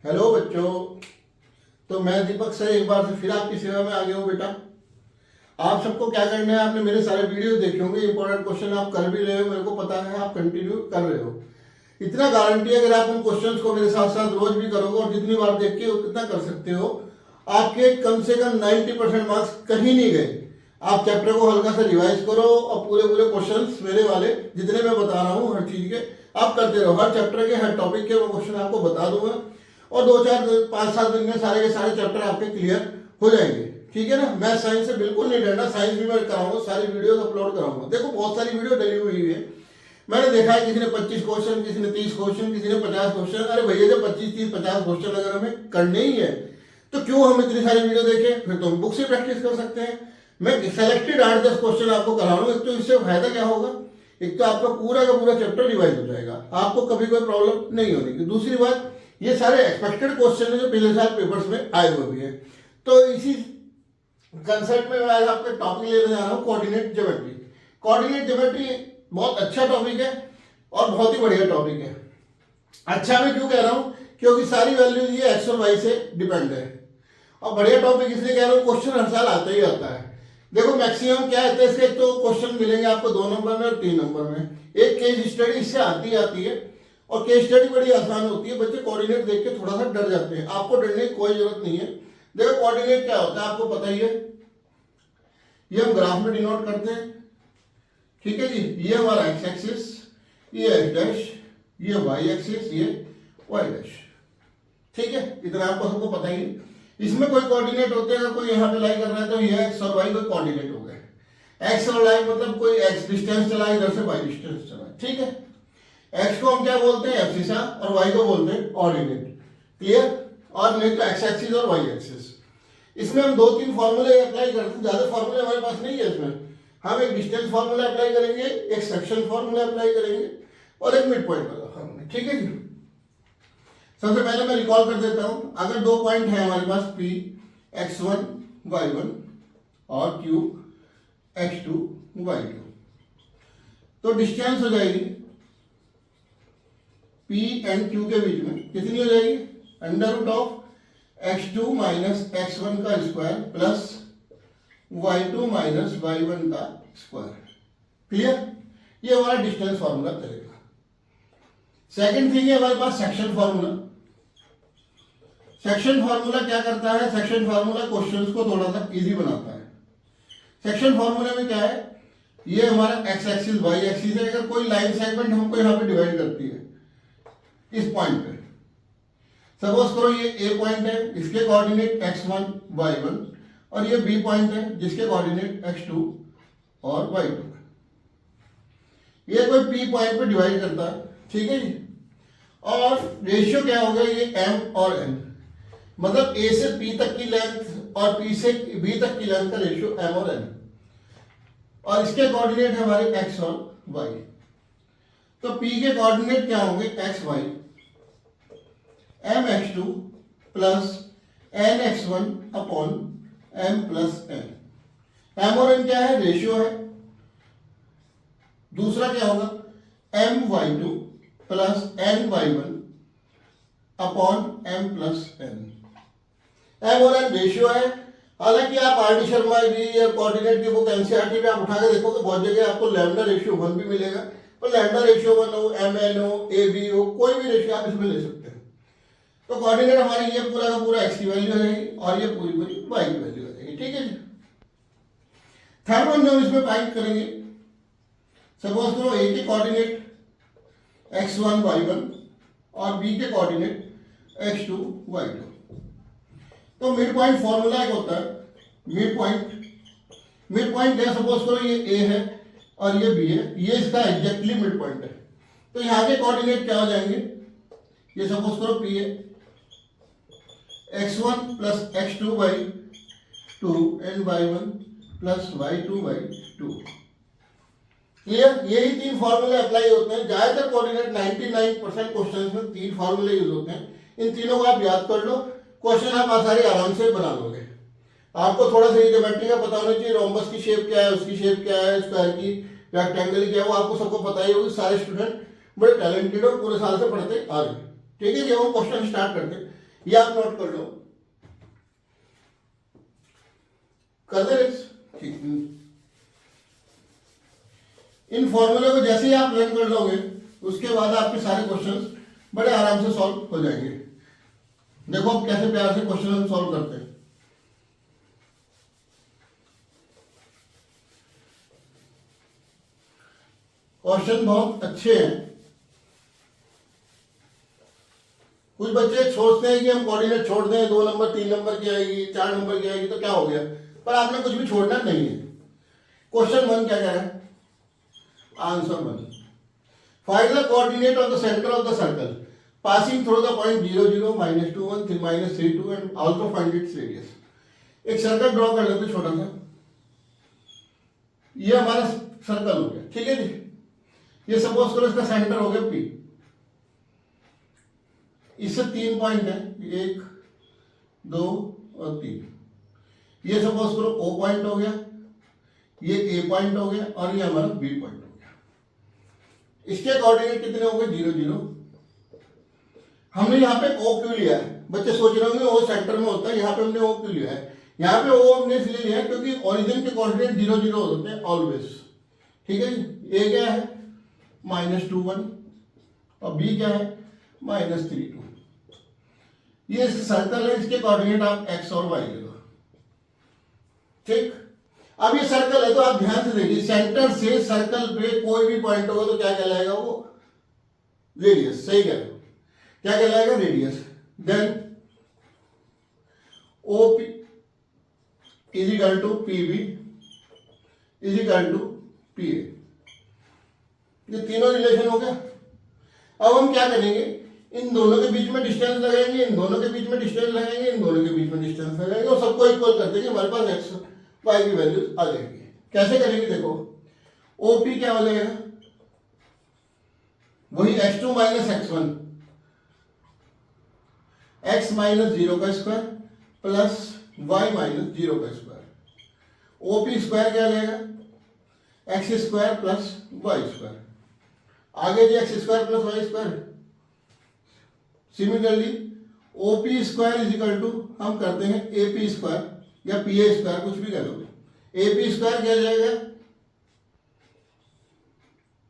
Hello बच्चों। तो मैं दीपक सर एक बार से फिर आपकी सेवा में आ गया हूँ बेटा। आप सबको क्या करना है, आपने मेरे सारे वीडियो देखे होंगे, इंपॉर्टेंट क्वेश्चन आप कर भी रहे हो, मेरे को पता है आप कंटिन्यू कर रहे हो। इतना गारंटी है अगर आप उन क्वेश्चंस को मेरे साथ साथ रोज भी करोगे और जितनी बार देख के उतना कर सकते हो, आपके कम से कम 90% मार्क्स कहीं नहीं गए। आप चैप्टर को हल्का सा रिवाइज करो और पूरे पूरे क्वेश्चंस मेरे वाले जितने मैं बता रहा हूँ हर चीज के आप करते रहो। हर चैप्टर के हर टॉपिक के मैं क्वेश्चन आपको बता दूंगा और 2-4-5-7 दिन में सारे के सारे चैप्टर आपके क्लियर हो जाएंगे। ठीक है ना। मैं साइंस से बिल्कुल नहीं डरना, साइंस भी मैं कराऊंगा, सारी वीडियोस अपलोड कराऊंगा। देखो बहुत सारी वीडियो डली हुई है, मैंने देखा है किसी ने 25 क्वेश्चन, किसी ने 30 क्वेश्चन, किसी ने 50 क्वेश्चन। अरे भैया जब 25-30-50 क्वेश्चन अगर हमें करने ही है तो क्यों हम इतनी सारी वीडियो देखें, फिर तो हम बुक से प्रैक्टिस कर सकते हैं। मैं सेलेक्टेड 8-10 क्वेश्चन आपको करा रहा हूँ। एक तो इससे फायदा क्या होगा, एक तो आपका पूरा का पूरा चैप्टर रिवाइज हो जाएगा, आपको कभी कोई प्रॉब्लम नहीं होगी। दूसरी बात, ये सारे एक्सपेक्टेड क्वेश्चन है जो पिछले साल पेपर्स में आए हुए भी हैं। तो इसी कंसेप्ट में मैं आज आपके टॉपिक लेने जा रहा हूँ कोऑर्डिनेट ज्योमेट्री। कोऑर्डिनेट ज्योमेट्री बहुत अच्छा टॉपिक है और बहुत ही बढ़िया टॉपिक है। अच्छा मैं क्यों कह रहा हूँ, क्योंकि सारी वैल्यूज ये एक्स और वाई से डिपेंड है। और बढ़िया टॉपिक इसलिए कह रहा हूँ, क्वेश्चन हर साल आता ही आता है। देखो मैक्सिमम क्या है, इसके तो क्वेश्चन मिलेंगे आपको 2 नंबर में और 3 नंबर में। एक केस स्टडी इससे आती है और केस स्टडी बड़ी आसान होती है। बच्चे कोऑर्डिनेट देख के थोड़ा सा डर जाते हैं, आपको डरने की कोई जरूरत नहीं है। देखो कोऑर्डिनेट क्या होता है आपको पता ही है, ये हम ग्राफ में डिनोट करते हैं। ठीक है जी, ये हमारा एक्स एक्सिस, ये एक्स डैश, ये वाई एक्सिस, ये वाई डैश। ठीक है, इतना आपको सबको पता ही है। इसमें कोई कोऑर्डिनेट होते हैं, अगर कोई यहाँ पे लाई कर रहा है तो ये एक्स और वाई कोई कोऑर्डिनेट हो गए। एक्स और वाई मतलब कोई एक्स डिस्टेंस चला, इधर से वाई डिस्टेंस चला। ठीक है, एक्स को हम क्या बोलते हैं, एब्सिसा, और वाई को बोलते हैं ऑर्डिनेट। क्लियर। और नहीं तो एक्स एक्सिस और वाई एक्सिस। इसमें हम 2-3 फॉर्मूले अप्लाई करते हैं, ज्यादा फॉर्मूले हमारे पास नहीं है। इसमें हम एक डिस्टेंस फॉर्मूला अप्लाई करेंगे, एक सेक्शन फॉर्मूला अप्लाई करेंगे और एक मिड पॉइंट वाला फॉर्मूला। ठीक है जी। सबसे पहले मैं रिकॉल कर देता हूं, अगर 2 पॉइंट है हमारे पास P x1 y1 और Q x2 y2, तो डिस्टेंस हो जाएगी P एंड Q के बीच में कितनी हो जाएगी, √ x2 माइनस x1 का square plus y2 minus y1 का स्क्वायर। क्लियर। ये हमारा डिस्टेंस फॉर्मूला चलेगा। सेकंड थिंग है हमारे पास सेक्शन फॉर्मूला। सेक्शन फार्मूला क्या करता है, सेक्शन फार्मूला क्वेश्चंस को थोड़ा सा इजी बनाता है। सेक्शन फार्मूला में क्या है, ये हमारा एक्स एक्सिस वाई एक्सिस है। अगर कोई लाइन सेगमेंट हमको यहाँ पे डिवाइड करती है इस पॉइंट पे, सपोज करो ये ए पॉइंट है, इसके कोऑर्डिनेट x1 y1 और ये बी पॉइंट है जिसके कोऑर्डिनेट x2 और y2। ये कोई पी पॉइंट पे डिवाइड करता है। ठीक है जी। और रेशियो क्या होगा, ये m और n, मतलब a से p तक की लेंथ और p से b तक की लेंथ का रेशियो m और n। और इसके कोऑर्डिनेट है हमारे x और y। तो p के कोऑर्डिनेट क्या होंगे, x y, m x2 plus n x1 upon m plus n। m और n क्या है, रेशियो है। दूसरा क्या होगा, m y2 plus n y1 upon m plus n। m और n रेशियो है। हालांकि आप आर डी शर्मा भी या कोऑर्डिनेट की बुक एनसीईआरटी में आप उठा के देखोगे बहुत जगह आपको लैम्डा रेशियो 1 भी मिलेगा। पर लैम्डा रेशियो 1 हो, एम एन हो, ए बी हो, कोई भी रेशियो आप इसमें ले सकते हैं। तो कोऑर्डिनेट हमारी ये पूरा का पूरा एक्स की वैल्यू हो जाएगी और ये पूरी पूरी वाई की वैल्यू हो जाएगी। ठीक है जी। थर्ड वन जो हम इसमें फाइंड करेंगे, सपोज करो ए के कोऑर्डिनेट x1 y1 और बी के कोऑर्डिनेट x2 y2। तो मिड पॉइंट फॉर्मूला एक होता है मिड पॉइंट। मिड पॉइंट है, सपोज करो ये ए है और ये बी है, ये इसका एग्जैक्टली मिड पॉइंट है। तो यहाँ के कोऑर्डिनेट क्या हो जाएंगे, ये सपोज करो पी है, x1 plus x2 y2 and y1 plus y2 y2। Clear. यही 3 फॉर्मूले अप्लाई होते हैं। ज्यादातर कोऑर्डिनेट 99% क्वेश्चन में 3 फॉर्मूले यूज होते हैं। इन तीनों को आप याद कर लो, क्वेश्चन आप आसानी आराम से बना लोगे। आपको थोड़ा सा ये ज्योमेट्री का पता होना चाहिए, रोम्बस की शेप क्या है, उसकी शेप क्या है, स्क्वायर की, रेक्टेंगल क्या है, वो आपको सबको पता ही होगी। सारे स्टूडेंट बड़े टैलेंटेड और पूरे साल से पढ़ते आ रहे हैं। ठीक है जी। हम क्वेश्चन स्टार्ट करते हैं। ये आप नोट कर लो, कर दे ठीक। इन फॉर्मूले को जैसे ही आप लर्न कर लोगे उसके बाद आपके सारे क्वेश्चंस बड़े आराम से सॉल्व हो जाएंगे। देखो अब कैसे प्यार से क्वेश्चन हम सॉल्व करते हैं। क्वेश्चन बहुत अच्छे हैं। कुछ बच्चे सोचते हैं कि हम कोऑर्डिनेट छोड़ दें, 2 नंबर 3 नंबर की आएगी, 4 नंबर की आएगी तो क्या हो गया, पर आपने कुछ भी छोड़ना नहीं है। क्वेश्चन 1 क्या कह रहा है, answer 1, find the coordinate of the centre of the circle passing through the point 0 0 -2 1 3 -3 2 and also find its radius. एक सर्कल ड्रॉ कर लेते छोटा सा, ये हमारा सर्कल हो गया, ठीक है जी। ये सपोज करो इसका सेंटर हो गया P, इससे 3 पॉइंट है, 1 2 और 3। ये सपोज करो O पॉइंट हो गया, ये A पॉइंट हो गया और ये हमारा B पॉइंट हो गया। इसके कोऑर्डिनेट कितने हो गए, 0 0। हमने यहाँ पे O क्यों लिया है, बच्चे सोच रहे होंगे O सेंटर में होता है, यहाँ पे हमने O क्यों लिया है। यहाँ पे O हमने इसलिए लिया है क्योंकि ओरिजिन के कोऑर्डिनेट 0 0 होते हैं ऑलवेज, ठीक है जी। A क्या है -2 1 और B क्या है -3 2। ये सर्कल है, इसके कोऑर्डिनेट आप x और y ले लो, ठीक। अब ये सर्कल है तो आप ध्यान से देखिए, सेंटर से सर्कल पे कोई भी पॉइंट होगा तो क्या कहलाएगा, वो रेडियस, सही कह रहे हो, क्या कहलाएगा, radius. Then OP is equal to PB is equal to PA। ये तीनों रिलेशन हो गया। अब हम क्या करेंगे, इन दोनों के बीच में डिस्टेंस लगाएंगे, इन दोनों के बीच में डिस्टेंस लगाएंगे, इन दोनों के बीच में डिस्टेंस लगाएंगे और सबको इक्वल कर देंगे, हमारे पास x y की वैल्यूज आ जाएगी। कैसे करेंगे, देखो OP क्या हो जाएगा, वही x2 - x1 x - 0 का स्क्वायर प्लस y - 0 का स्क्वायर। OP स्क्वायर क्या आ जाएगा, x square plus y square. आगे जी x square plus y square. Similarly OP square is equal to हम करते हैं AP स्क्वायर या PA स्क्वायर, कुछ भी कह लो। AP स्क्वायर क्या जाएगा,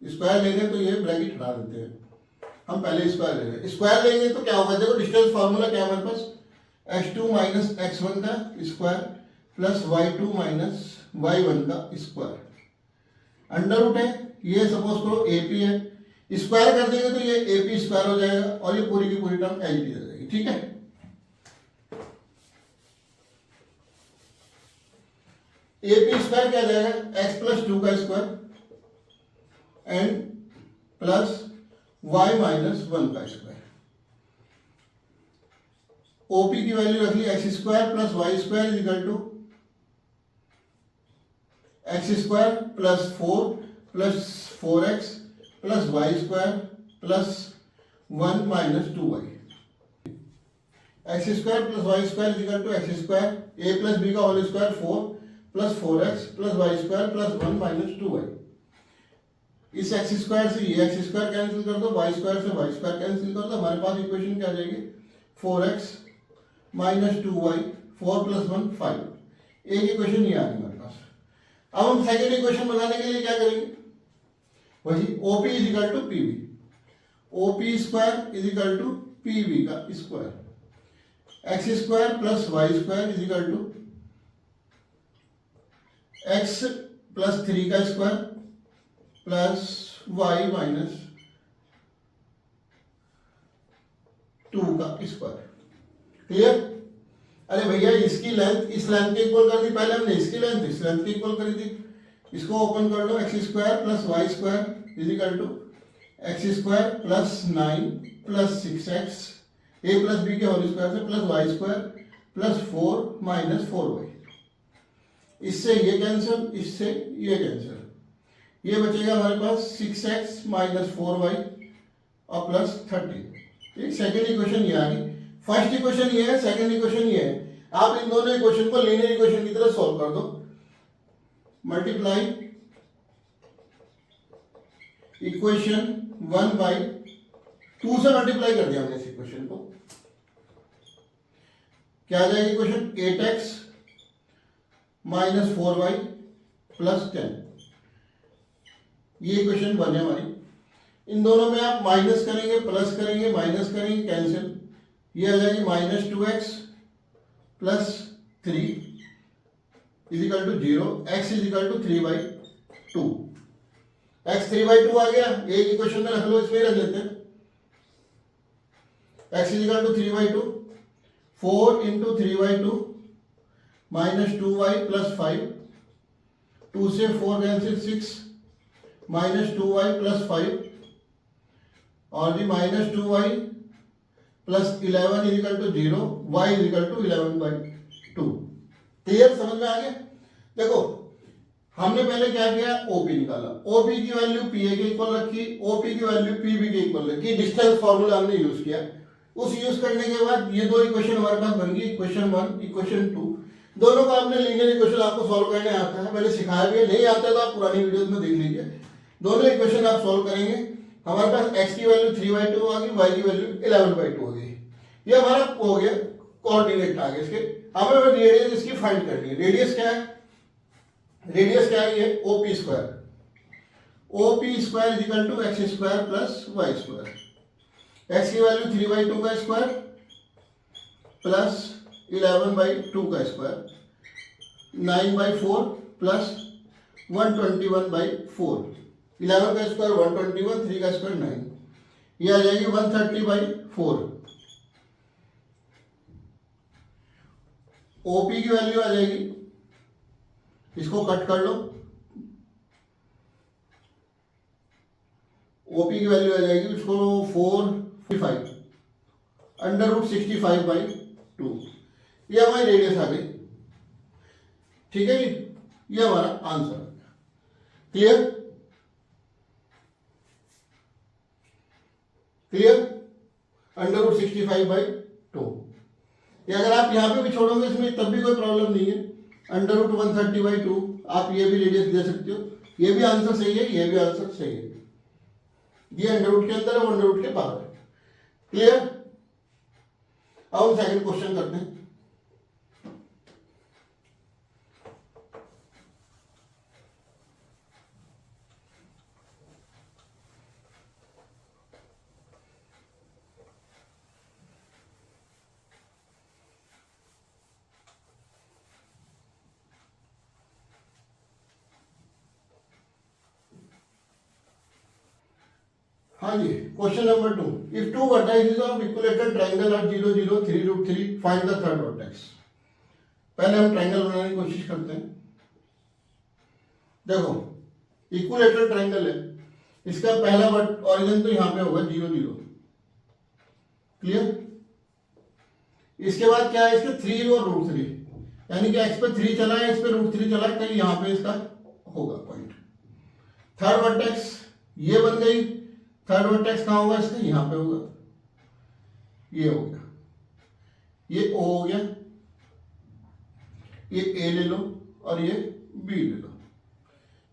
स्क्वायर लेंगे तो ये ब्रैकेट हटा देते हैं, हम पहले स्क्वायर ले रहे हैं। स्क्वायर लेंगे तो क्या होगा, देखो डिस्टेंस फार्मूला क्या है हमारे पास, x2 - x1 का स्क्वायर प्लस y2 - y1 का स्क्वायर। अंडर रूट है, ये सपोज करो AP है, स्क्वायर कर देंगे तो ये AP स्क्वायर हो जाएगा और ये पूरी की पूरी टर्म एच डी हो जाएगी, ठीक है। AP स्क्वायर क्या जाएगा, x + 2 का स्क्वायर एंड प्लस y - 1 का स्क्वायर। OP की वैल्यू रख ली x square plus y square is equal to x square plus 4 plus 4x plus y square plus 1 - 2y। x square plus y square is equal to x square a plus b का whole square 4 plus 4x plus y square plus 1 - 2y। इस x square से ये x square cancel कर दो, y square से y square cancel कर दो, हमारे पास इक्वेशन क्या आ जाएगी, 4x - 2y 4 + 1 5। एक इक्वेशन ये आ गई हमारे पास। अब हम सेकेंड इक्वेशन बनाने के लिए क्या करेंगे, वही OP is equal to PB। OP square is equal to PB का square, x square plus y square is equal to x + 3 का स्क्वायर प्लस y - 2 का स्क्वायर। क्लियर। अरे भैया इसकी लेंथ इस लेंथ के इक्वल कर दी, पहले हमने इसकी लेंथ इस लेंथ के इक्वल करी थी। इसको ओपन कर लो, x square plus y square is equal to x square plus 9 plus 6x a plus b के होल स्क्वायर से plus y square plus 4 - 4y। इससे ये कैंसिल, इससे ये कैंसिल, ये बचेगा हमारे पास 6x - 4y और प्लस 30। एक सेकेंड इक्वेशन ये आ गई। फर्स्ट इक्वेशन ये है, सेकेंड इक्वेशन ये है। आप इन दोनों इक्वेशन को लीनियर इक्वेशन की तरह सॉल्व कर दो। मल्टीप्लाई इक्वेशन 1/2 से मल्टीप्लाई कर दिया हमने इस इक्वेशन को। क्या आ जाएगी question 8x minus 4y plus 10, ये क्वेश्चन 1 है हमारी। इन दोनों में आप माइनस करेंगे, प्लस करेंगे, माइनस करेंगे, कैंसिल, ये आ जाएगी minus 2x plus 3 is equal to 0, x is equal to 3/2। x 3/2 आ गया, एक इक्वेशन में रख लो, इसमें रख लेते हैं। x is equal to 3/2, 4 into 3/2 minus 2y plus 5, 2 से 4 कैंसिल 6 माइनस 2y प्लस 5 और जी minus 2y plus 11 equal to 0, y equal to 11/2। Clear, समझ में आ गया? देखो हमने पहले क्या किया, ओपी निकाला, ओपी की वैल्यू पी ए के इक्वल रखी, ओपी की वैल्यू पी बी के इक्वल रखी, डिस्टेंस फार्मूला हमने यूज किया। उस यूज करने के बाद ये दो इक्वेशन हमारे पास बन गई, इक्वेशन 1 इक्वेशन 2। दोनों का आपने लीनियर इक्वेशन आपको सॉल्व करने आता है, मैंने सिखाया भी है, नहीं आता है तो आप पुरानी वीडियोस में देख लीजिए। दोनों इक्वेशन आप सॉल्व करेंगे, हमारे पास x की वैल्यू 3/2 आ गई, y की वैल्यू 11/2 हो गई। ये हमारा हो गया कोऑर्डिनेट आ गए इसके। हमें रेडियस इसकी फाइंड करनी है। रेडियस क्या है, रेडियस क्या है, ये OP square, OP square is equal to x square plus y square. X की वैल्यू 3/2 का स्क्वायर प्लस 11/2 का स्क्वायर, 9/4 प्लस 121/4, 11 का स्क्वायर 121, 3 का स्क्वायर 9, ये आ जाएगी 130/4। ओपी की वैल्यू आ जाएगी, इसको कट कर लो, ओपी की वैल्यू आ जाएगी उसको 455 √65/2, ये हमारी रेडियस आ गई। ठीक है जी, ये हमारा आंसर आ गया। Clear, clear, √65/2। ये अगर आप यहां पे भी छोड़ोगे इसमें तब भी कोई प्रॉब्लम नहीं है, √130/2 आप ये भी रेडियस दे सकते हो, ये भी आंसर सही है, ये भी आंसर सही है। ये अंडर के अंदर है, वो अंडर के बाहर है। क्लियर, अब हम सेकंड क्वेश्चन करते हैं। हाँ जी, question number 2, if two vertices of equilateral triangle are 0 0 3√3 find the third vertex. पहले हम ट्रायंगल बनाने की कोशिश करते हैं। देखो इक्विलेटरल ट्रायंगल है, इसका पहला ऑरिजिन तो यहां पे होगा 0 0। क्लियर, इसके बाद क्या है, इसके 3 और √3, यानी कि x पे 3 चला है, इस पे √3 चला है, कहीं यहां पे इसका होगा पॉइंट। थर्ड वर्टेक्स ये बन गई, थर्ड वर्टेक्स कहां होगा इसका, यहां पे होगा, ये हो गया, ये O हो गया, ये A ले लो और ये B ले लो।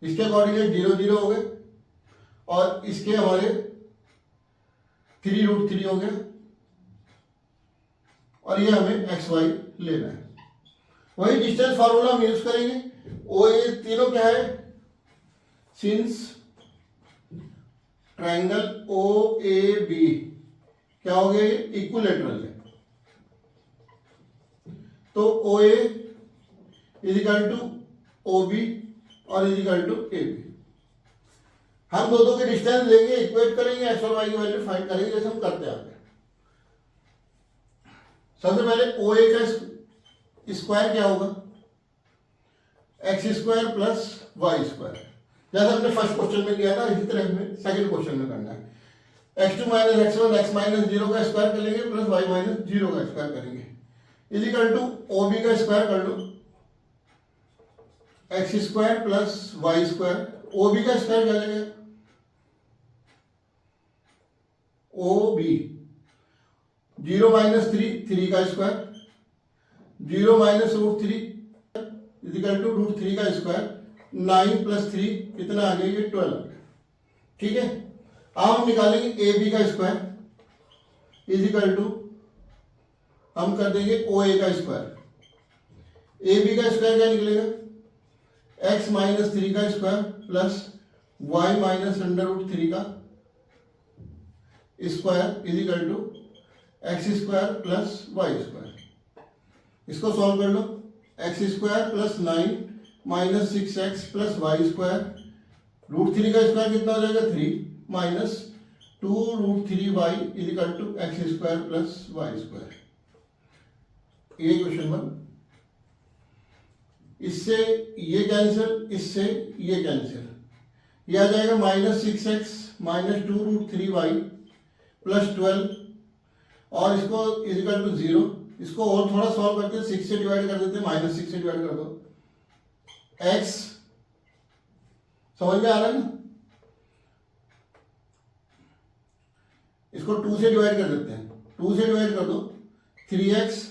इसके कोऑर्डिनेट 0 0 हो गए और इसके हमारे 3√3 हो गया और ये हमें XY लेना है। वही डिस्टेंस फार्मूला हम यूज करेंगे। ओ ए तीनों क्या है, since triangle O A B क्या हो गया, इक्विलेटरल है, तो O A is equal to O B और इजिकल टू ए बी। हम दोनों के डिस्टेंस लेंगे, इक्वेट करेंगे, एक्स और वाई की वैल्यू फाइंड करेंगे जैसे हम करते आते हैं। सबसे पहले ओ ए का स्क्वायर क्या होगा, x square plus y square, जैसे हमने फर्स्ट क्वेश्चन में किया था, इसी तरह हमें सेकंड क्वेश्चन में करना है। x2 minus x1 x minus 0 का स्क्वायर कर लेंगे प्लस y माइनस 0 का स्क्वायर करेंगे, इजिकल टू ओ बी का स्क्वायर कर लो, x square plus y square, O B का स्क्वायर कर लेंगे, ओ बी 0 माइनस 3 का स्क्वायर, 0 माइनस √3 इजिकल टू √3 का स्क्वायर, 9 प्लस 3 कितना आ गया, ये 12 आ गया। ठीक है, अब हम निकालेंगे ए बी का स्क्वायर इजिकल टू हम कर देंगे ओ ए का स्क्वायर, ए बी का स्क्वायर क्या निकलेगा, एक्स माइनस 3 का square plus y minus under root 3 का square is equal to x square plus y square. इसको सॉल्व कर लो, x square plus 9 minus 6x plus y square, root 3 का square कितना हो जाएगा 3 minus 2 root 3 Y is equal to x square plus y square. ये question 1। इससे ये कैंसिल, इससे ये कैंसिल, ये आ जाएगा minus 6x minus 2 root 3 y plus 12 और इसको इज इक्वल टू 0। इसको और थोड़ा सॉल्व करते हैं, 6 से डिवाइड कर देते हैं, माइनस 6 से डिवाइड कर दो, x समझ में आ रहा है ना, इसको 2 से डिवाइड कर देते हैं, 2 से डिवाइड कर दो, 3x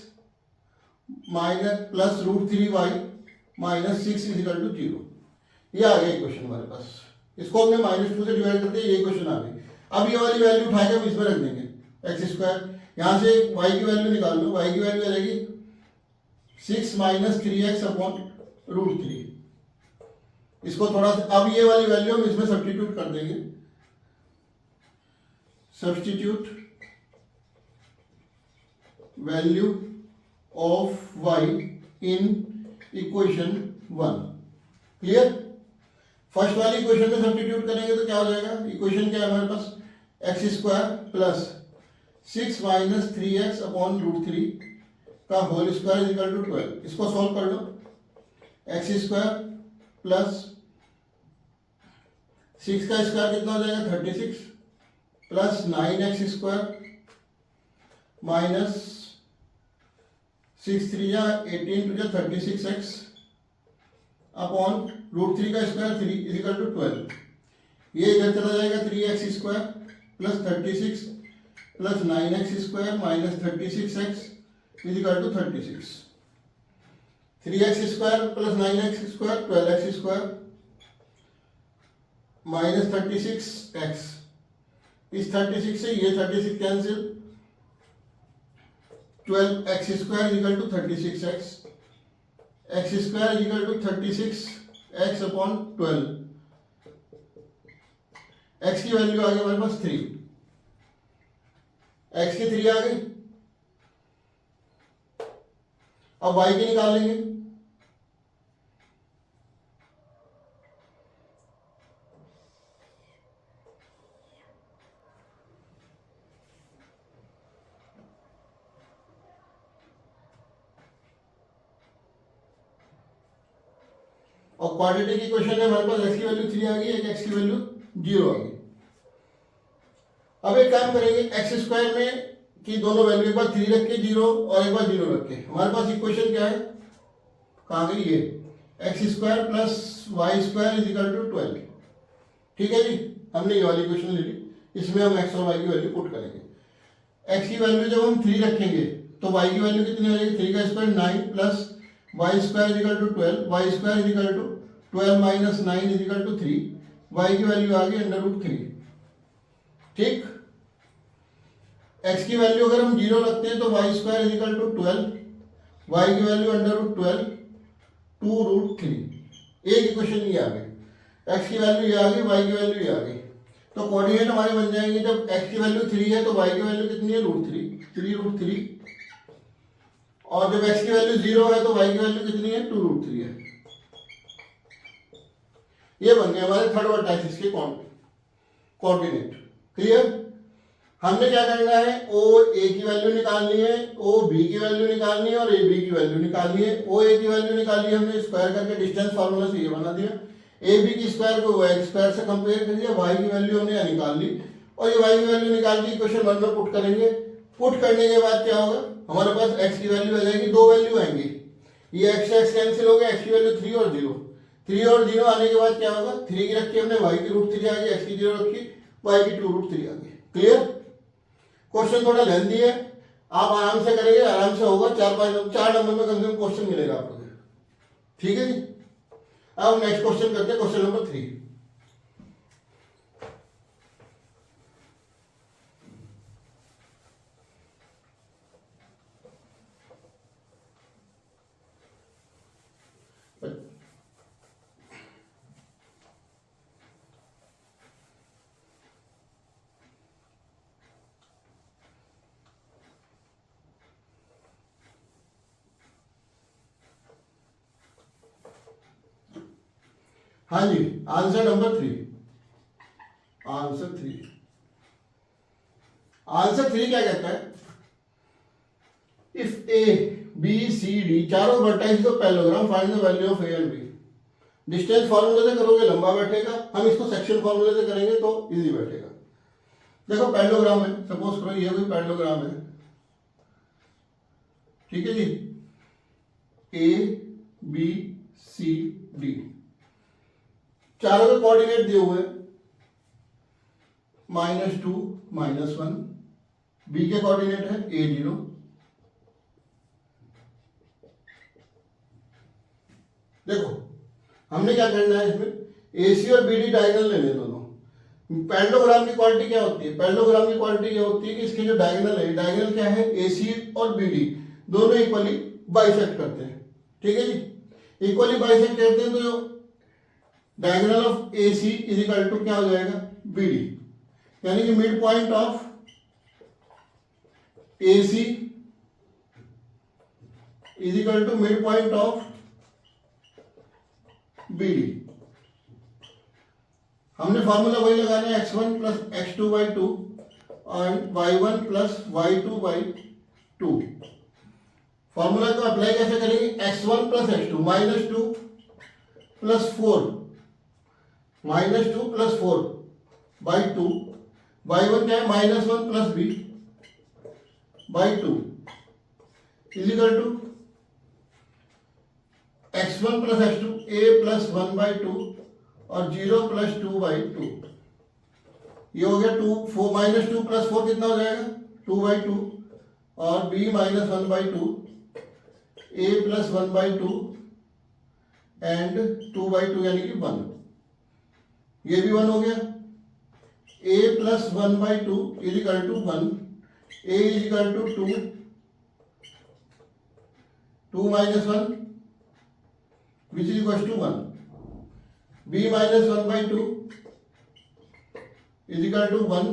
minus plus root 3 y minus 6 is equal to 0। ये आ गया क्वेश्चन हमारे पास, इसको हमने माइनस 2 से डिवाइड करते हैं, ये क्वेश्चन आ गई। अब ये वाली वैल्यू उठा के हम इसमें रख देंगे, एक्स स्क्वायर, यहाँ से y की वैल्यू निकाल लो, y की वैल्यू आ जाएगी 6 माइनस 3x अपॉन रूट 3। इसको थोड़ा सा, अब ये वाली वैल्यू हम इसमें सब्स्टिट्यूट कर देंगे, substitute value of y in equation 1। Clear? First वाली इक्वेशन में सब्स्टिट्यूट करेंगे तो क्या हो जाएगा, इक्वेशन क्या है हमारे पास, x square plus 6 minus 3x upon root 3 का whole square is equal to 12। इसको सॉल्व कर लो, एक्स स्क्वायर प्लस 6 का स्क्वायर कितना हो जाएगा 36 plus 9x square minus 6 3 18 two 36x upon root 3 का स्क्वायर 3 इज इक्वल टू 12। ये इधर चला जाएगा 3x square plus 36 plus 9x square minus 36x is equal to 36। 3x square plus 9x square 12x square minus 36x, इस 36 से ये 36 कैंसिल, 12x square is equal to 36x, x square is equal to 36x upon 12। x की value आ गई हमारे पास 3, x की 3 आ गई। अब y की निकाल लेंगे, और क्वाड्रेटिक इक्वेशन है हमारे पास, x की वैल्यू 3 आ गई, एक x की वैल्यू 0 आ गई। अब एक काम करेंगे, एक्स स्क्वायर में की दोनों वैल्यू, एक बार 3 रख के 0 और एक बार 0 रख के, हमारे पास इक्वेशन क्या है, कहाँ गई ये, x square plus y square is equal to 12। ठीक है जी, हमने ये वाली इक्वेशन ले ली, इसमें हम एक्स और वाई की वैल्यू पुट करेंगे। एक्स की वैल्यू जब हम 3 रखेंगे तो वाई की वैल्यू कितनी आ जाएगी, 3 का square 9 plus y square is equal to 12, y square is equal to 12 minus 9 is equal to 3, y की वैल्यू आ गई अंडर रूट 3। ठीक, x की वैल्यू अगर हम 0 रखते हैं तो y square is equal to 12, y की वैल्यू अंडर रूट 12 2 रूट 3। एक इक्वेशन ये आ गई, x की वैल्यू ये आ गई, y की वैल्यू ये आ गई। तो कोऑर्डिनेट हमारे बन जाएंगे, जब x की वैल्यू 3 है तो y की वैल्यू कितनी है, रूट 3 रूट 3, और जब x की वैल्यू 0 है तो y की वैल्यू कितनी है, 2 रूट 3 है। ये बन गए हमारे थर्ड वर्टाइसिस के कोऑर्डिनेट। क्लियर? हमने क्या करना है, ओ ए की वैल्यू निकालनी है, ओ बी की वैल्यू निकालनी है और ए बी की वैल्यू निकालनी है। ओ ए की वैल्यू निकाली हमने, स्क्वायर करके डिस्टेंस फार्मूला से ये बना दिया, ए बी की स्क्वायर को एक्स स्क्वायर से कंपेयर कर दिया, वाई की वैल्यू हमने निकाल ली, और ये वाई की वैल्यू निकाल के इक्वेशन 1 में पुट करेंगे। पुट करने के बाद क्या होगा, हमारे पास एक्स की वैल्यू आ जाएगी, दो वैल्यू आएंगी, ये एक्स एक्स कैंसिल हो गया, एक्स की वैल्यू 3 और 0, 3 और 0 आने के बाद क्या होगा, 3 की रखी हमने, वाई की रूट 3 आ गई, एक्स की 0 रखी, वाई की 2 रूट 3 आ गई। क्लियर? क्वेश्चन थोड़ा लेंथी है, आप आराम से करेंगे, आराम से होगा, 4 नंबर में कम से कम क्वेश्चन मिलेगा आपको। ठीक है जी, अब नेक्स्ट क्वेश्चन करते हैं, क्वेश्चन नंबर 3। हाँ जी, आंसर नंबर 3, आंसर 3 क्या कहता है? If A B C D चारों vertex of parallelogram, find the value of A and B. Distance फार्मूले से करोगे लंबा बैठेगा, हम इसको सेक्शन फार्मूले से करेंगे तो इजी बैठेगा। देखो पैरेललोग्राम है, सपोज करो ये कोई पैरेललोग्राम है, ठीक है जी, ए बी सी डी, चारों के कोऑर्डिनेट दिए हुए -2 -1, बी के कोऑर्डिनेट है A0, देखो हमने क्या करना है इसमें, AC और BD डायगोनल लेने दोनों। पैरेललोग्राम की क्वालिटी क्या होती है? पैरेललोग्राम की क्वालिटी ये होती है कि इसके जो डायगोनल है, डायगोनल क्या है? AC और BD दोनों इक्वली बाइसेक्ट करते हैं, ठीक है जी। इक्वली बाइसेक्ट करते हैं तो जो diagonal of AC is equal to क्या हो जाएगा? BD, यानी कि mid point of AC is equal to mid point of BD। हमने फॉर्मूला वही लगाना है, x1 प्लस x2 बाई 2 और y1 plus y2 by 2। Formula को अप्लाई कैसे करेंगे? x1 plus x2 -2 plus 4, -2 plus 4 by 2, y1 क्या है? -1 plus b by 2 is equal to x1 plus x2 a plus 1 by 2 और 0 प्लस 2 बाई 2। ये हो गया 2, 4 -2 प्लस 4 कितना हो जाएगा? 2 बाई 2 और b minus 1 by 2, a plus 1 by 2 and 2 by 2 यानी कि 1। ये भी 1 हो गया। a plus 1 by 2 is equal to 1, a is equal to 2, 2 minus 1 which is equal to 1, b minus 1 by 2 is equal to 1,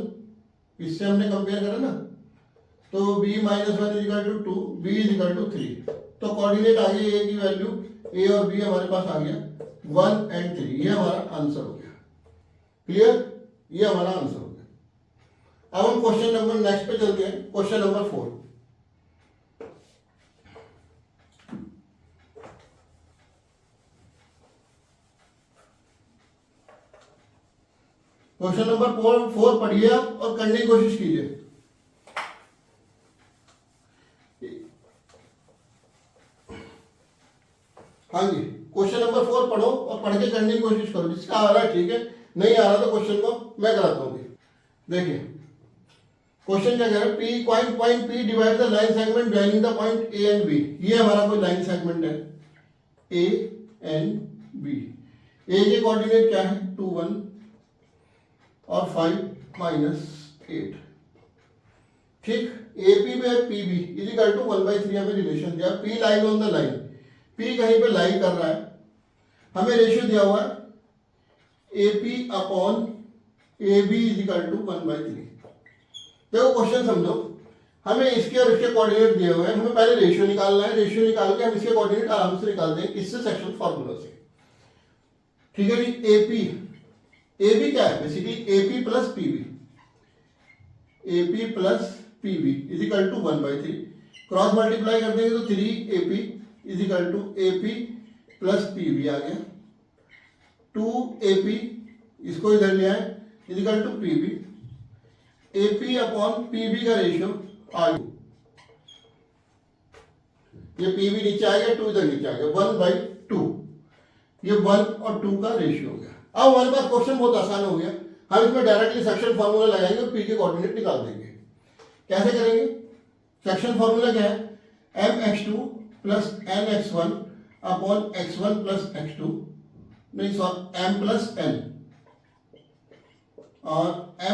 इससे हमने कंपेयर करा ना, तो b minus 1 is equal to 2, b is equal to 3। तो coordinate आ गई a की value, a और b हमारे पास आ गया 1 एंड 3। ये हमारा आंसर हो गया। क्लियर? ये हमारा आंसर हो गया। अब हम क्वेश्चन नंबर नेक्स्ट पे चलते हैं, क्वेश्चन नंबर 4। क्वेश्चन नंबर 4 पढ़िए आप और करने की कोशिश कीजिए। हाँ जी, क्वेश्चन नंबर 4 पढ़ो और पढ़ के करने की कोशिश करो। जिसका आ रहा है ठीक है, नहीं आ रहा तो क्वेश्चन को मैं कराता हूँ। देखिए क्वेश्चन क्या कह रहा है, P point P divide the line segment joining the point A and B। ये हमारा कोई लाइन सेगमेंट है A एंड B। A के कोऑर्डिनेट क्या है? 2 1 और 5 माइनस 8। ठीक, AP में PB इज इक्वल टू 1/3 हमें रिलेशन दिया। P line on the line, P कहीं पे लाई कर रहा है, हमें रेशियो दिया हुआ है AP upon AB is equal to 1/3। देखो क्वेश्चन समझो, हमें इसके और इसके कोऑर्डिनेट दिए हुए हैं, हमें पहले रेशियो निकालना है। रेशियो निकाल के हम इसके कोऑर्डिनेट आराम से निकाल देंगे, किससे? सेक्शन फार्मूला से। ठीक है जी। AB क्या है? Basically AP plus PB, AP plus PB is equal to 1/3। Cross multiply कर देंगे तो 3AP is equal to AP plus PB आ गया। 2AP इसको इधर ले आए is equal to PB। AP upon PB का रेशियो आ गया, ये PB नीचे आ गया, 2 इधर नीचे आ गया, 1/2। ये 1 और 2 का रेशियो हो गया। अब हमारे पास क्वेश्चन बहुत आसान हो गया, हम इसमें डायरेक्टली सेक्शन फार्मूला लगाएंगे और P के कोऑर्डिनेट निकाल देंगे। कैसे करेंगे? सेक्शन फार्मूला क्या है? mx2 plus nx1 upon x1 plus x2, नहीं सॉरी m प्लस n, और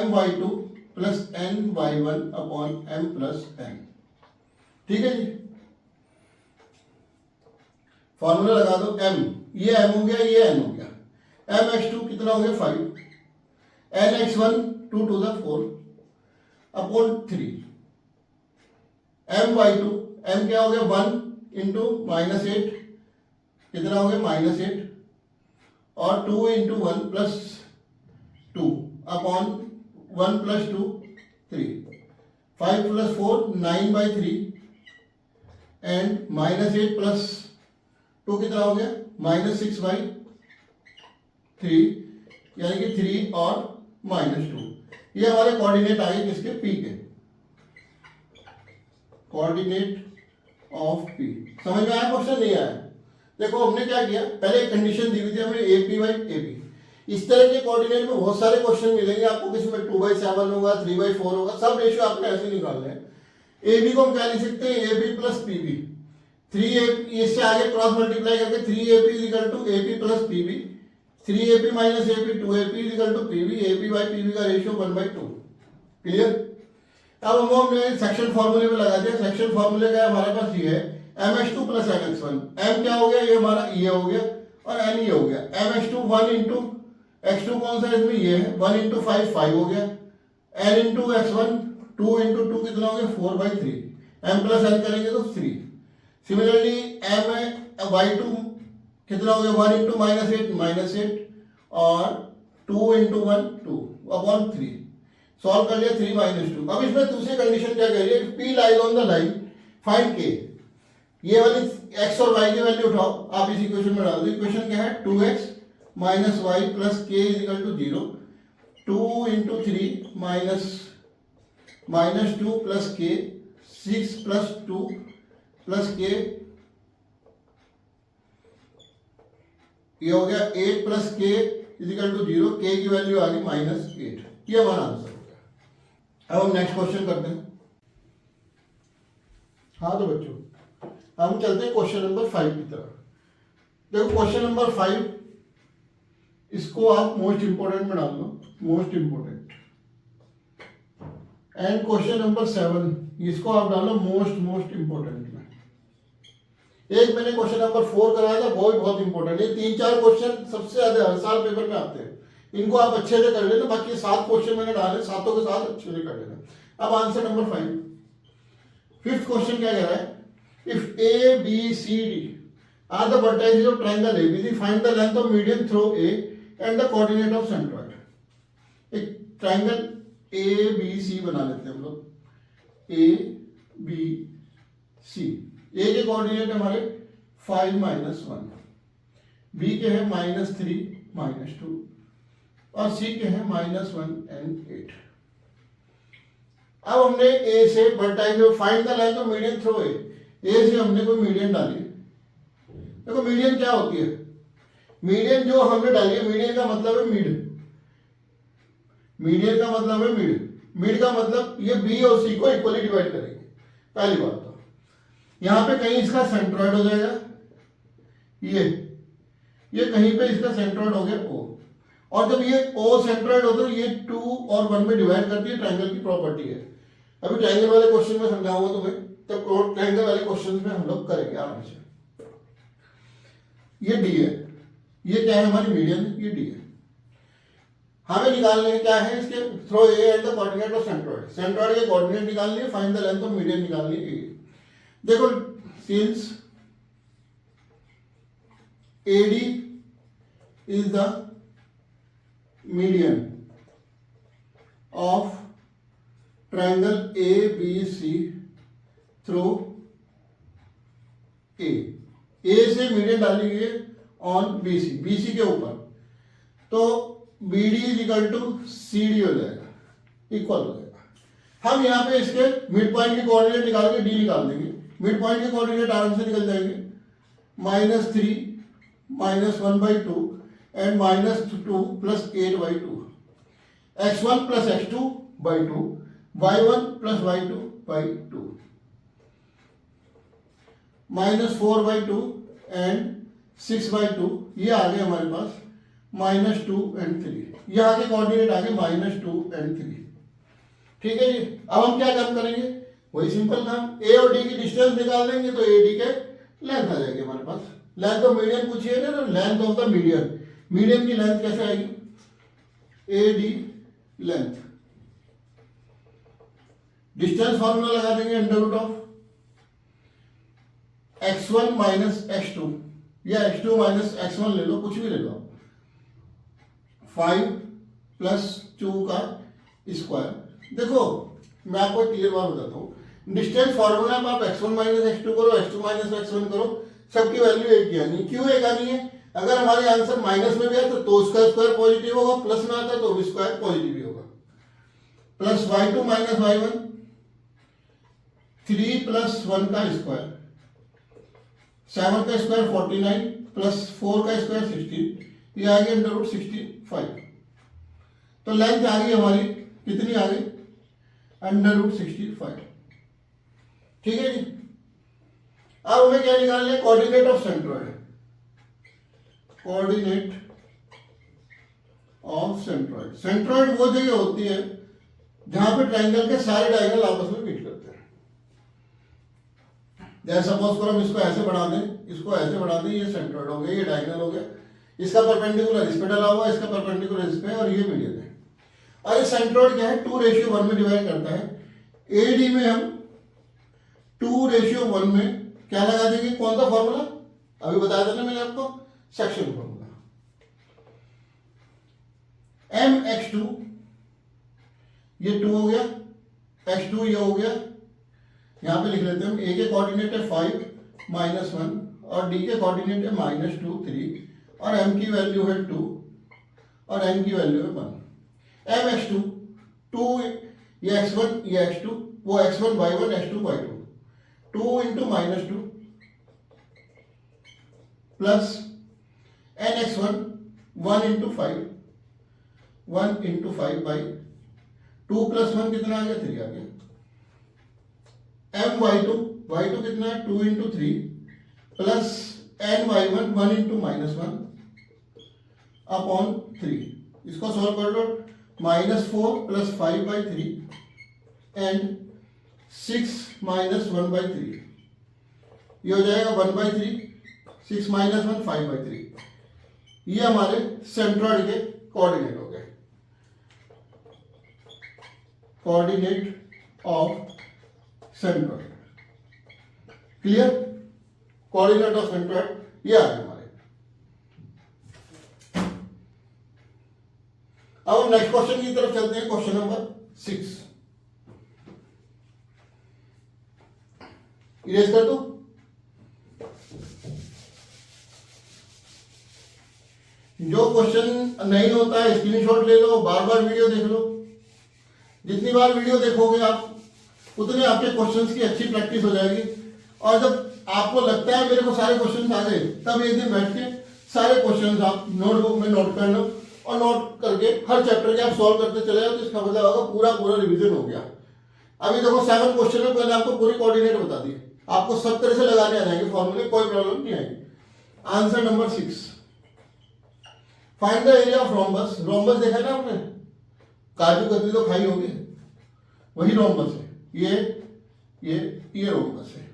my2 plus ny1 upon m plus n। ठीक है जी, फॉर्मूला लगा दो। m, ये m हो गया, ये n हो गया। mx2 कितना हो गया? 5, nx1 2 to the 4 upon 3, my2 m क्या हो गया? 1 इंटू -8 कितना हो गया? -8 और 2 into 1 plus 2 upon 1 plus 2 3, 5 plus 4 9/3 and -8 plus 2 कितना हो गया -6/3, यानी कि 3 और -2। ये हमारे कोऑर्डिनेट आए किसके, P के, कोऑर्डिनेट ऑफ P। समझ में आया क्वेश्चन, नहीं आया? देखो हमने क्या किया, पहले एक कंडीशन दी हुई थी हमें AP/AP। इस तरह के कोऑर्डिनेट में बहुत सारे क्वेश्चन मिलेंगे आपको, किसी में 2/7 होगा, 3/4 होगा, सब रेशियो आपने ऐसे निकालने हैं। AB को हम क्या लिख सकते हैं, AB प्लस PB। 3AP इससे आगे क्रॉस मल्टीप्लाई करके 3AP is equal to AP plus PB, 3AP minus AP 2AP is equal to PB, AP/PB का रेशियो 1/2। क्लियर? अब हमने सेक्शन फॉर्मूले में लगा दिया। सेक्शन फॉर्मूले का हमारे पास ये है mh2 प्लस mx1। m क्या हो गया, ये हमारा ये हो गया, और n ये हो गया। mh2 1 इंटू x2 कौन सा है इसमें, ये है 1 इंटू 5 5 हो गया, n इंटू x1 2 इंटू 2 कितना हो गया 4/3, m प्लस n करेंगे तो 3। सिमिलरली my2 कितना हो गया 1 इंटू -8 और 2 इंटू 1 2 अपॉन 3। सॉल्व कर लिया 3 - 2। अब इसमें दूसरी कंडीशन क्या कह रही है, P lies on the line find K। ये वाली x और y की वैल्यू उठाओ, आप इस इक्वेशन में डाल दो। इक्वेशन क्या है 2x minus y plus k is equal to 0, 2 into 3 minus 2 plus k, 6 plus 2 plus k, ये हो गया 8 plus k is equal to 0, k की वैल्यू आ गई -8। ये हमारा आंसर हो गया। अब हम नेक्स्ट क्वेश्चन करते हैं। हाँ तो बच्चों हम चलते हैं क्वेश्चन नंबर 5 की तरफ। देखो क्वेश्चन नंबर 5, इसको आप मोस्ट इंपोर्टेंट में डाल लो, most important. And question number 7, इसको आप डालो मोस्ट इंपोर्टेंट में। एक मैंने क्वेश्चन नंबर 4 कराया था, वो भी बहुत इंपॉर्टेंट है। 3-4 क्वेश्चन सबसे ज्यादा हर साल पेपर में आते हैं, इनको आप अच्छे से कर लेना। बाकी 7 क्वेश्चन मैंने डाले, सातों के साथ अच्छे से कर लेना। अब आंसर नंबर 5, 5th क्वेश्चन क्या कह रहा है, if A B C D are the vertices of triangle ABC, find the length of median through A and the coordinate of centroid. एक ट्रायंगल ए बी सी बना लेते हैं हम लोग, ए बी सी। ए के कोऑर्डिनेट हमारे 5 - 1, बी के हैं -3 -2 और सी के हैं -1 and 8। अब हमने ए से vertices find the length of median through A से हमने कोई मीडियन डाली। देखो मीडियन क्या होती है, मीडियन जो हमने डाली है, मीडियन का मतलब है मिड, मीडियन का मतलब है मिड का मतलब ये बी और सी को इक्वली डिवाइड करेंगे। पहली बात तो यहां पे कहीं इसका सेंट्रॉइड हो जाएगा, ये कहीं पे इसका सेंट्रॉइड हो गया ओ, और जब ये ओ सेंट्रॉइड होता है ये 2 और 1 में डिवाइड करती है, ट्रायंगल की प्रॉपर्टी है। अभी ट्रायंगल वाले क्वेश्चन में समझाऊंगा तुम्हें, तब ट्रायंगल वाले क्वेश्चन में हम लोग करेंगे आराम से। ये डी है, ये क्या है हमारी मीडियन, ये डी है। हमें निकालने क्या है, इसके through A and the coordinate of centroid. Centroid के कोऑर्डिनेट निकालनी है, find the length of median निकालनी है। देखो since AD is the median of triangle A B C through A से मीडियन डाली हुई है ऑन बीसी के ऊपर, तो BD is equal to CD हो जाएगा, इक्वल हो जाएगा। हम यहाँ पे इसके मिड पॉइंट के कोऑर्डिनेट निकाल के D निकाल देंगे। मिड पॉइंट के कोऑर्डिनेट आराम से निकल जाएंगे, -3 -1/2 and -2 plus 8/2, x1 plus x2/2, y1 plus y2/2, -4/2 and 6/2, ये आ गए हमारे पास -2 and 3। यहाँ के कोऑर्डिनेट आ गए -2 and 3। ठीक है जी। अब हम क्या काम करेंगे, वही सिंपल काम, ए और डी की डिस्टेंस निकाल देंगे तो ए डी के लेंथ आ जाएगी हमारे पास। लेंथ ऑफ मीडियन पूछिए ना, length of the median, median की लेंथ कैसे आएगी, A D length, distance formula लगा देंगे √of x1 - x2 या x2 - x1 ले लो, कुछ भी ले लो, 5 प्लस 2 का स्क्वायर। देखो मैं आपको क्लियर बात बताता हूँ, डिस्टेंस फॉर्मूला में आप x1 माइनस x2 करो, x2 माइनस x1 करो, सबकी वैल्यू एक ही आनी। क्यों एक आनी है? अगर हमारे आंसर माइनस में भी है तो उसका स्क्वायर पॉजिटिव होगा, प्लस में आता है तो भी स्क्वायर पॉजिटिव ही होगा। Plus y2 minus y1, 3 plus 1 का स्क्वायर, 7 का स्क्वायर 49 प्लस 4 का स्क्वायर 16, ये आ गई अंडर रूट 65। तो लेंथ आ गई हमारी, कितनी आ गई? Under root 65। ठीक है जी। अब हमें क्या निकालना है? Coordinate of centroid. Coordinate of centroid. Centroid वो जगह होती है जहां पे ट्रायंगल के सारे डायगोनल आपस में मीट करते हैं। जैसे सपोज करो हम इसको ऐसे बढ़ा दें, इसको ऐसे बढ़ा दें, ये सेंट्रॉइड हो गया, ये डायगोनल हो गया, इसका परपेंडिकुलर इस पे डला हुआ है, इसका परपेंडिकुलर इस पे, और ये मीडियन है। और ये सेंट्रॉइड क्या है? 2:1 में डिवाइड करता है। एडी में हम 2:1 में क्या लगा देंगे? कौन सा फॉर्मूला अभी बताया था ना मैंने आपको? Section formula. mx2 ये 2 हो गया, x2 ये हो गया, यहां पे लिख लेते हैं हम। a के कोऑर्डिनेट है 5 माइनस 1 और d के कोऑर्डिनेट है -2 3 और m की वैल्यू है 2 और n की वैल्यू है 1। mx2 2 ये x1 ये x2, वो x1 y1 x2 y2, 2 into -2 plus nx1 1 into 5, 1 into 5 by 2 plus 1 कितना आ गया? 3 आ गया। m y2 कितना है? 2 into 3 plus n y1 1 into -1 upon 3। इसको सॉल्व कर लो। -4 plus 5 by 3 and 6 minus 1 by 3, ये हो जाएगा 1 बाई 3, 6 माइनस 1 5 बाई 3। ये हमारे सेंट्रॉइड के कोऑर्डिनेट हो गए। Coordinate of centroid. Clear? Coordinate of centroid ये आ गए हमारे। अब नेक्स्ट क्वेश्चन की तरफ चलते हैं। क्वेश्चन नंबर 6 इरेज कर दो। जो क्वेश्चन नहीं होता है स्क्रीनशॉट ले लो, बार बार वीडियो देख लो। जितनी बार वीडियो देखोगे आप उतने आपके क्वेश्चंस की अच्छी प्रैक्टिस हो जाएगी। और जब आपको लगता है मेरे को सारे क्वेश्चन आ गए, तब एक दिन बैठ के सारे क्वेश्चन आप नोटबुक में नोट कर लो और नोट करके हर चैप्टर के आप सॉल्व करते चले जाओ, तो इसका मतलब होगा पूरा रिवीजन हो गया। अभी देखो 7 क्वेश्चन में पहले आपको पूरी कोऑर्डिनेट बता दी, आपको सब तरह से लगाने आ जाएंगे फॉर्मूले, कोई प्रॉब्लम नहीं आएगी। Answer number 6, find the area of rhombus. Rhombus देखा ना आपने? काजू कतली तो खाई होगी, वही रोम्बस है। ये रोम्बस है।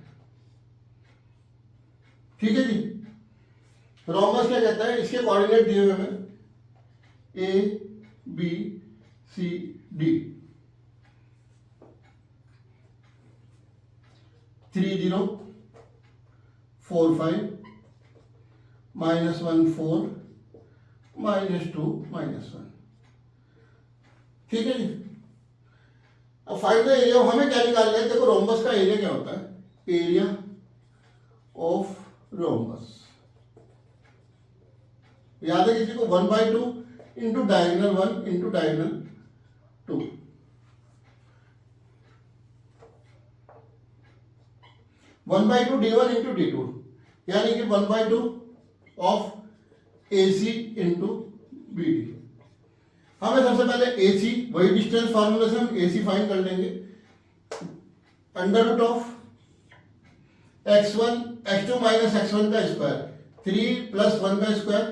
ठीक है जी। रोम्बस क्या कहता है? इसके कोऑर्डिनेट दिए हुए हमें A B C D, 3 0 4 5 -1 4 -2 -1। ठीक है जी। अब फाइंड द एरिया। हमें क्या निकालना है? देखो रोम्बस का एरिया क्या होता है? एरिया ऑफ रोम्बस याद है किसी को? 1/2 into diagonal 1 into diagonal 2। 1/2 d1 into d2, यानी कि 1/2 ऑफ AC इंटू BD। हमें सबसे पहले AC, वही डिस्टेंस फॉर्मूले से हम AC फाइंड कर लेंगे। Under root of x2 minus x1 का स्क्वायर, 3 प्लस 1 का स्क्वायर,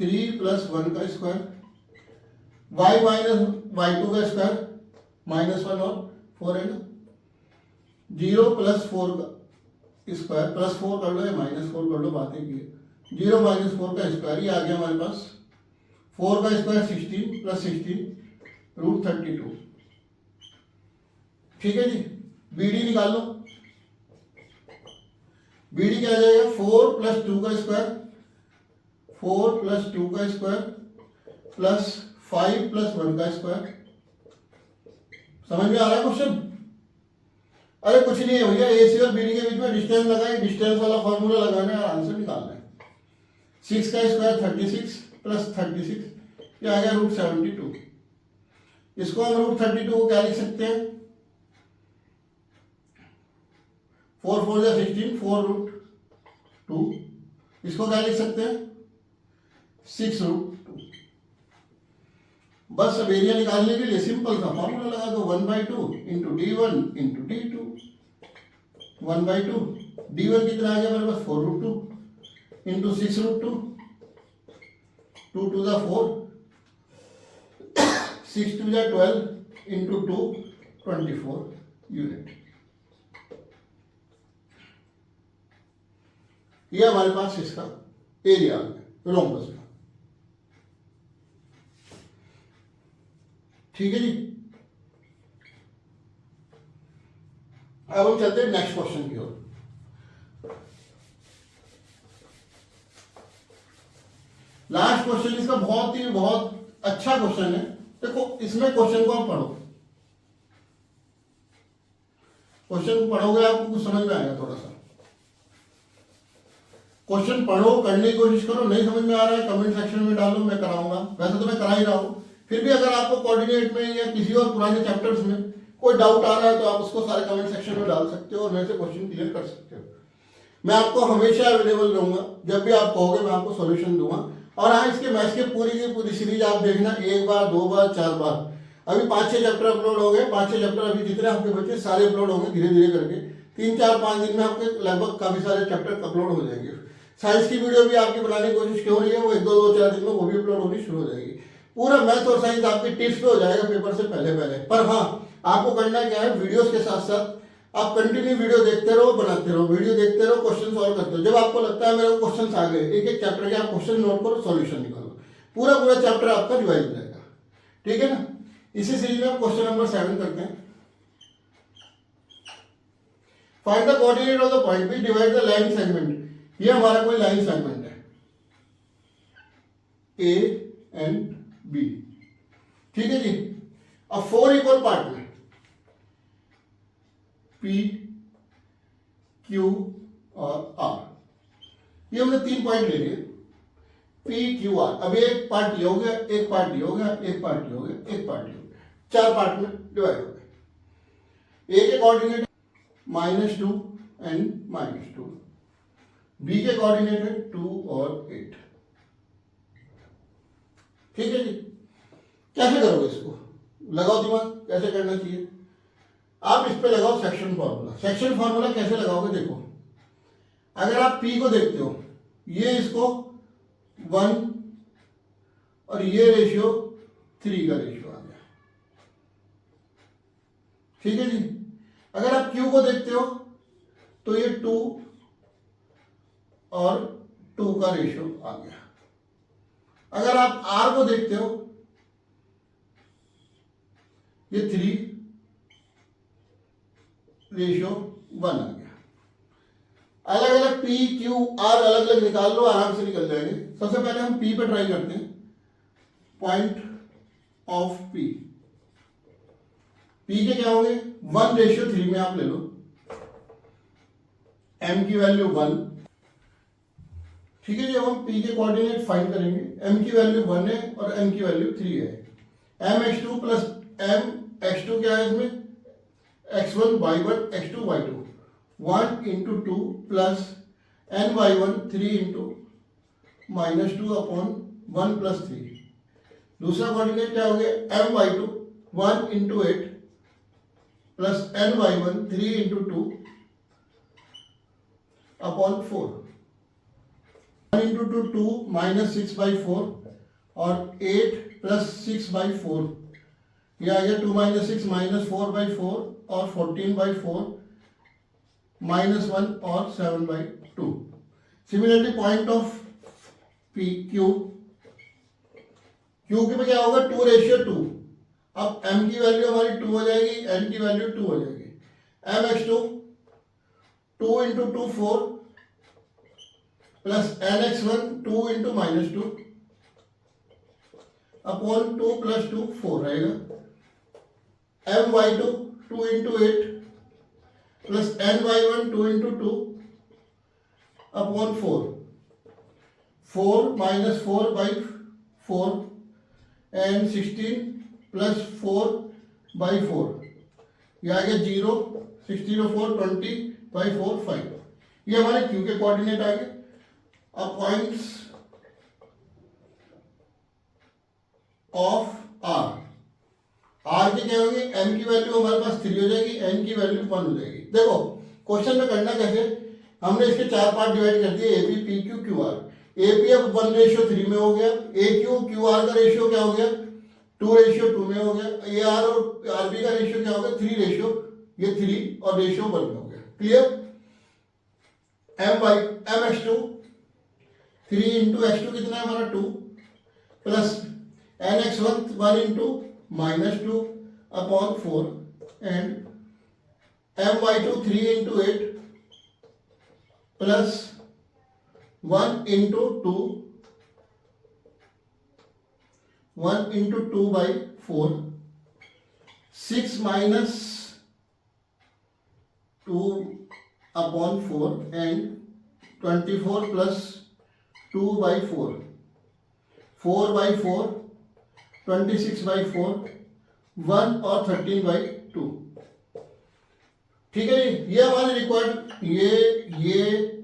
3 प्लस 1 का स्क्वायर, y माइनस y2 का स्क्वायर, -1 और 4 है ना, 0 प्लस 4 का स्क्वायर, प्लस 4 कर लो या -4 कर लो, बातें की। 0 माइनस 4 का स्क्वायर, ये आ गया हमारे पास। 4 का स्क्वायर 16 प्लस 16 रूट 32। ठीक है जी। BD निकाल लो। BD क्या आ जाएगा? 4 प्लस 2 का स्क्वायर, 4 प्लस 2 का स्क्वायर, प्लस 5 प्लस 1 का स्क्वायर। समझ में आ रहा है क्वेश्चन? अरे कुछ नहीं है भैया, ए सी और बी डी के बीच में डिस्टेंस लगाए, डिस्टेंस वाला फॉर्मूला लगाना है और आंसर निकालना है। 6 का स्क्वायर 36 प्लस 36, ये आ गया √72। इसको हम √32 को क्या लिख सकते हैं? 4 4 या 16, 4√2। इसको क्या लिख सकते हैं? 6√2। बस अब एरिया निकालने के लिए सिंपल सा फॉर्मूला लगा दो, 1/2 into D1 into D2। 1/2 D1 कितना आ गया मेरे पास? 4√2 इंटू 6√2, 2 2 जा 4, 6 2 जा 12 इंटू 2 24 यूनिट। ये हमारे पास इसका एरिया आ गया रोम्बस का। ठीक है जी। अब हम चलते हैं नेक्स्ट क्वेश्चन की ओर। लास्ट क्वेश्चन इसका बहुत अच्छा क्वेश्चन है। देखो इसमें क्वेश्चन को आप पढ़ो, क्वेश्चन को पढ़ोगे आपको कुछ समझ में आएगा। थोड़ा सा क्वेश्चन पढ़ो, करने की कोशिश करो। नहीं समझ में आ रहा है कमेंट सेक्शन में डालो, मैं कराऊंगा। वैसे तो मैं करा ही रहा हूं, फिर भी अगर आपको कोऑर्डिनेट में या किसी और पुराने चैप्टर्स में कोई डाउट आ रहा है तो आप उसको सारे कमेंट सेक्शन में डाल सकते हो और मेरे से क्वेश्चन क्लियर कर सकते हो। मैं आपको हमेशा अवेलेबल रहूंगा, जब भी आप कहोगे मैं आपको सॉल्यूशन दूंगा। और हाँ, इसके मैथ्स के पूरी की पूरी सीरीज आप देखना, 1 बार 2 बार 4 बार। अभी 5-6 चैप्टर अपलोड हो गए, 5-6 चैप्टर अभी जितने आपके बच्चे सारे अपलोड होंगे धीरे धीरे करके। 3-4-5 दिन में आपके लगभग काफी सारे चैप्टर अपलोड हो जाएंगे। साइंस की वीडियो भी आपकी बनाने की कोशिश क्यों रही है, वो 1-2-4 दिन में वो भी अपलोड होनी शुरू हो जाएगी। पूरा मैथ और साइंस आपकी टिप्स पे हो जाएगा पेपर से पहले। पर हाँ, आपको करना क्या है, वीडियोस के साथ साथ आप कंटिन्यू वीडियो देखते रहो, बनाते रहो, वीडियो देखते रहो, क्वेश्चन सॉल्व करते रहो। जब आपको लगता है मेरे को क्वेश्चन आ गए, एक एक चैप्टर के आप क्वेश्चन नोट करो, सॉल्यूशन निकालो, पूरा चैप्टर आपका रिवाइज हो जाएगा। ठीक है ना? इसी सीरीज में क्वेश्चन नंबर 7 करते हैं। Find the coordinate of the point B, divide the line segment. ये हमारा कोई लाइन सेगमेंट है ए एंड बी। ठीक है जी। अब 4 इक्वल पार्ट में P, Q और R, ये हमने 3 पॉइंट ले लिए, P, Q, R। अब एक पार्ट ये हो गया, एक पार्ट ये हो गया, एक पार्ट ये हो गया, एक पार्ट ये हो गया, 4 पार्ट में डिवाइड हो गए। A के कोऑर्डिनेट -2 एंड -2, B के कोऑर्डिनेट है 2 और 8। ठीक है जी। कैसे करोगे इसको? लगाओ दिमाग, कैसे करना चाहिए। आप इस पे लगाओ सेक्शन फॉर्मूला। सेक्शन फॉर्मूला कैसे लगाओगे? देखो, अगर आप P को देखते हो, ये इसको 1 और ये रेशियो 3 का रेशियो आ गया। ठीक है जी। अगर आप Q को देखते हो तो ये 2 और 2 का रेशियो आ गया। अगर आप R को देखते हो, ये 3 रेशियो 1 आ गया। अलग अलग P, Q, R अलग अलग निकाल लो, आराम से निकल जाएंगे। सबसे पहले हम P पे ट्राई करते हैं। पॉइंट ऑफ P, P के क्या होंगे? 1:3 में आप ले लो। M की वैल्यू 1। ठीक है जी। अब हम P के कोऑर्डिनेट फाइंड करेंगे। M की वैल्यू 1 है और M की वैल्यू 3 है। mx2 प्लस mx2 क्या है इसमें? x1 y1 x2 y2, 1 into 2 plus ny1 3 into -2 upon 1 plus 3। दूसरा कोऑर्डिनेट क्या हो गया? my2 1 into 8 plus ny1 3 into 2 upon 4। 1 into 2 2 -6/4 और 8 प्लस 6/4, ये आ गया 2 - 6 -4/4 और 14/4 -1 और 7/2। Similarly point of P, Q के पे क्या होगा? 2:2। अब M की वैल्यू हमारी 2 हो जाएगी, N की वैल्यू 2 हो जाएगी। mx2 2 into 2 4 plus nx1 2 into -2 upon 2 plus 2 4 रहेगा। my2 2 into 8 plus ny1 2 into 2 upon 4, 4 minus 4 by 4 and 16 plus 4 by 4, ये आ गया 0, 16 और 4 20 बाई 4 5। ये हमारे क्यू के कोऑर्डिनेट आ गए। अब पॉइंट्स ऑफ आर के क्या होंगे, एम की वैल्यू हमारे पास 3 हो जाएगी, एन की वैल्यू 1 हो जाएगी। देखो क्वेश्चन में करना कैसे, हमने इसके 4 पार्ट डिवाइड कर दिए, AP P Q Q R. AP अब 1:3 में हो गया, ए क्यू क्यू आर का रेशियो क्या हो गया 2:2 में हो गया, ए आर और आर बी का रेशियो क्या हो गया 3:, ये 3 और रेशियो 1 में हो गया। Clear. M x two 3 into x two कितना है हमारा 2 प्लस n x 1 into -2 upon 4 and my2 3 into 8 plus 1 into 2 by 4, 6 minus 2 upon 4 and 24 plus 2 by 4, 4 by 4 26 by 4, 1 और 13 बाई 2। ठीक है जी, ये हमारे रिक्वायर्ड, ये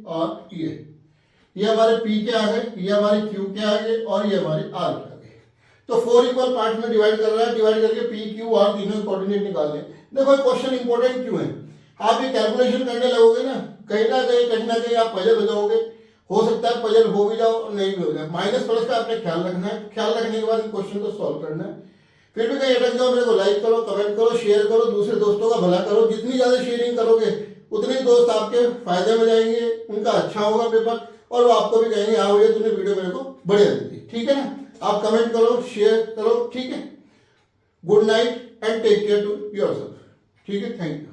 और ये हमारे P के आ गए, ये हमारे Q के आ गए और ये हमारे R के आ गए। तो 4 इक्वल पार्ट में डिवाइड कर रहा है, डिवाइड करके P Q R तीनों कोऑर्डिनेट निकाल लें। देखो क्वेश्चन इंपॉर्टेंट क्यों है, आप ये कैलकुलेशन करने लगोगे ना कहीं ना कहीं आप पजल हो जाओगे। हो सकता है पजल हो भी जाओ और नहीं भी हो जाए, माइनस प्लस का आपने ख्याल रखना है। ख्याल रखने के बाद इन क्वेश्चन को सॉल्व करना है। फिर भी कहीं अटक जाओ, मेरे को लाइक करो, कमेंट करो, शेयर करो, दूसरे दोस्तों का भला करो। जितनी ज़्यादा शेयरिंग करोगे उतने ही दोस्त आपके फायदे में जाएंगे, उनका अच्छा होगा पेपर और वो आपको भी कहेंगे हाँ भैया तूने वीडियो मेरे को बढ़िया दी थी। ठीक है ना, आप कमेंट करो, शेयर करो। ठीक है, good night and take care to yourself. ठीक है, थैंक यू।